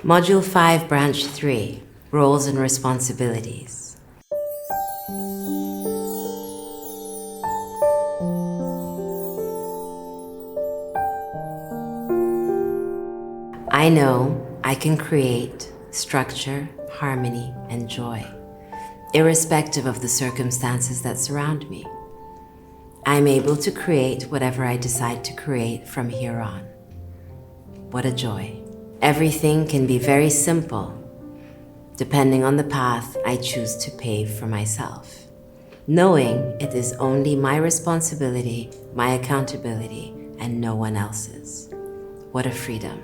Module 5, Branch 3, Roles and Responsibilities. I know I can create structure, harmony, and joy, irrespective of the circumstances that surround me. I'm able to create whatever I decide to create from here on. What a joy. Everything can be very simple, depending on the path I choose to pave for myself, knowing it is only my responsibility, my accountability, and no one else's. What a freedom.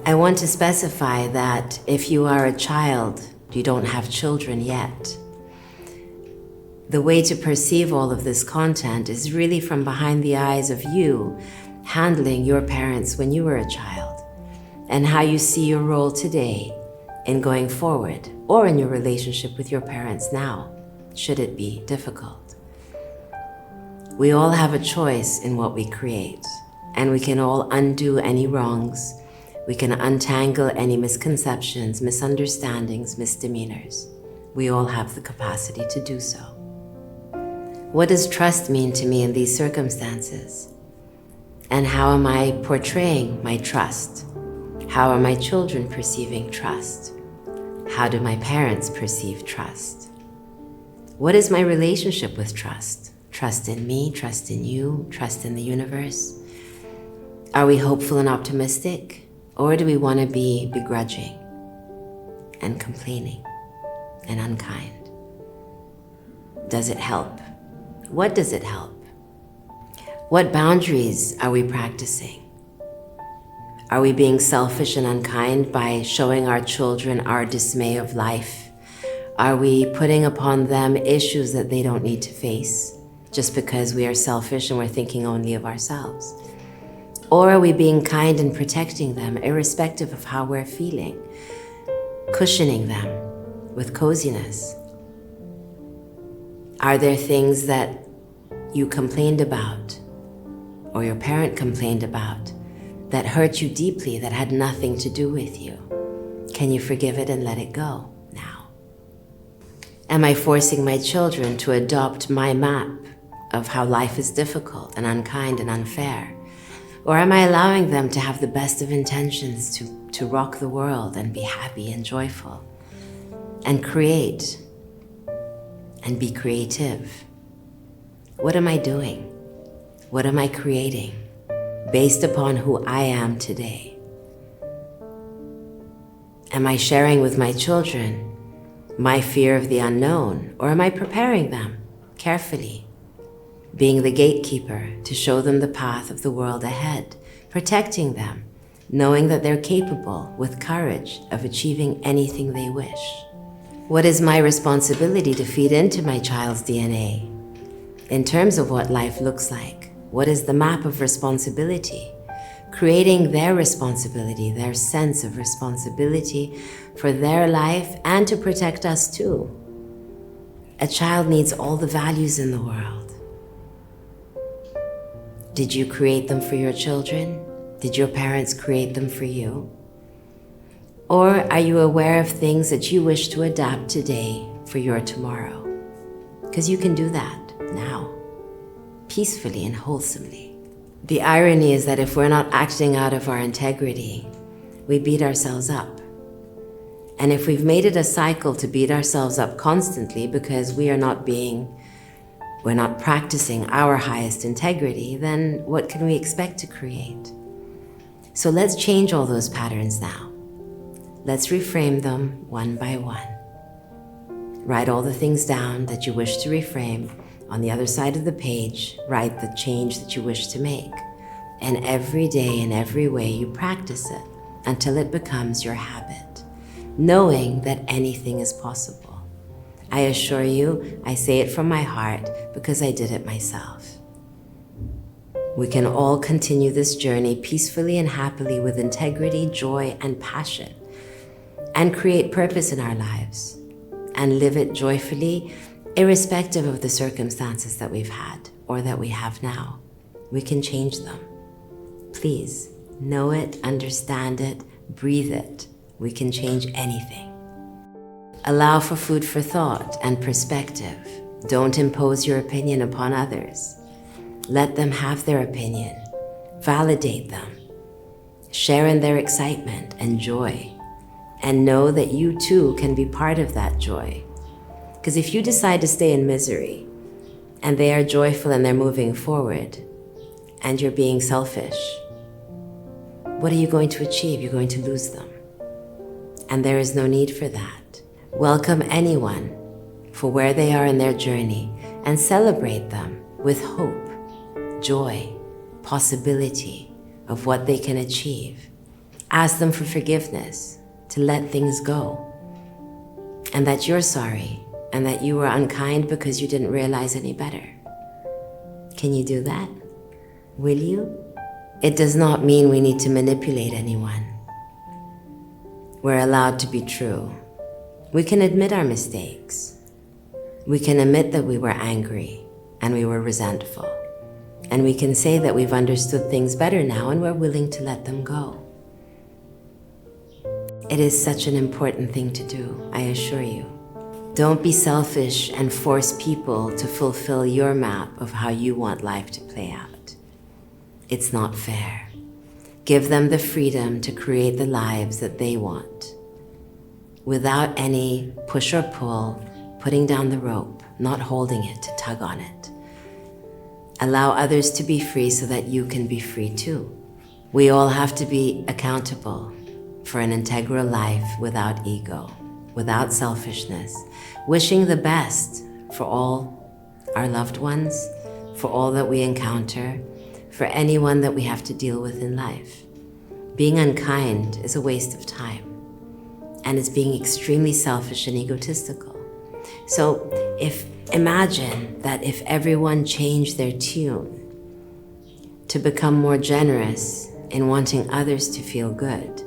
I want to specify that if you are a child, you don't have children yet. The way to perceive all of this content is really from behind the eyes of you handling your parents when you were a child, and how you see your role today in going forward, or in your relationship with your parents now, should it be difficult. We all have a choice in what we create, and we can all undo any wrongs. We can untangle any misconceptions, misunderstandings, misdemeanors. We all have the capacity to do so. What does trust mean to me in these circumstances? And how am I portraying my trust? How are my children perceiving trust? How do my parents perceive trust? What is my relationship with trust? Trust in me, trust in you, trust in the universe? Are we hopeful and optimistic? Or do we want to be begrudging and complaining and unkind? Does it help? What does it help? What boundaries are we practicing? Are we being selfish and unkind by showing our children our dismay of life? Are we putting upon them issues that they don't need to face just because we are selfish and we're thinking only of ourselves? Or are we being kind and protecting them irrespective of how we're feeling, cushioning them with coziness? Are there things that you complained about or your parent complained about that hurt you deeply, that had nothing to do with you? Can you forgive it and let it go now? Am I forcing my children to adopt my map of how life is difficult and unkind and unfair? Or am I allowing them to have the best of intentions to rock the world and be happy and joyful and create and be creative? What am I doing? What am I creating based upon who I am today? Am I sharing with my children my fear of the unknown, or am I preparing them carefully, being the gatekeeper to show them the path of the world ahead, protecting them, knowing that they're capable with courage of achieving anything they wish? What is my responsibility to feed into my child's DNA in terms of what life looks like? What is the map of responsibility? Creating their responsibility, their sense of responsibility for their life and to protect us too. A child needs all the values in the world. Did you create them for your children? Did your parents create them for you? Or are you aware of things that you wish to adapt today for your tomorrow? Because you can do that now, peacefully and wholesomely. The irony is that if we're not acting out of our integrity, we beat ourselves up. And if we've made it a cycle to beat ourselves up constantly because we're not practicing our highest integrity, then what can we expect to create? So let's change all those patterns now. Let's reframe them one by one. Write all the things down that you wish to reframe. On the other side of the page, write the change that you wish to make. And every day in every way you practice it until it becomes your habit, knowing that anything is possible. I assure you, I say it from my heart because I did it myself. We can all continue this journey peacefully and happily with integrity, joy, and passion, and create purpose in our lives, and live it joyfully, irrespective of the circumstances that we've had or that we have now. We can change them. Please know it, understand it, breathe it, we can change anything. Allow for food for thought and perspective. Don't impose your opinion upon others. Let them have their opinion. Validate them. Share in their excitement and joy. And know that you too can be part of that joy. Because if you decide to stay in misery, and they are joyful and they're moving forward, and you're being selfish, what are you going to achieve? You're going to lose them. And there is no need for that. Welcome anyone for where they are in their journey and celebrate them with hope, joy, possibility of what they can achieve. Ask them for forgiveness, to let things go, and that you're sorry and that you were unkind because you didn't realize any better. Can you do that? Will you? It does not mean we need to manipulate anyone. We're allowed to be true. We can admit our mistakes. We can admit that we were angry and we were resentful. And we can say that we've understood things better now and we're willing to let them go. It is such an important thing to do, I assure you. Don't be selfish and force people to fulfill your map of how you want life to play out. It's not fair. Give them the freedom to create the lives that they want, without any push or pull, putting down the rope, not holding it to tug on it. Allow others to be free so that you can be free too. We all have to be accountable for an integral life without ego, without selfishness, wishing the best for all our loved ones, for all that we encounter, for anyone that we have to deal with in life. Being unkind is a waste of time, and it's being extremely selfish and egotistical. So imagine that if everyone changed their tune to become more generous in wanting others to feel good,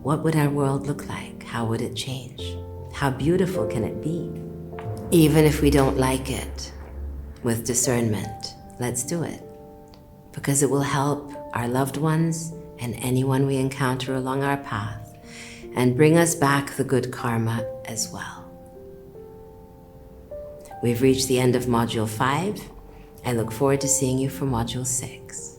what would our world look like? How would it change? How beautiful can it be? Even if we don't like it, with discernment, let's do it. Because it will help our loved ones and anyone we encounter along our path and bring us back the good karma as well. We've reached the end of Module 5. I look forward to seeing you for Module 6.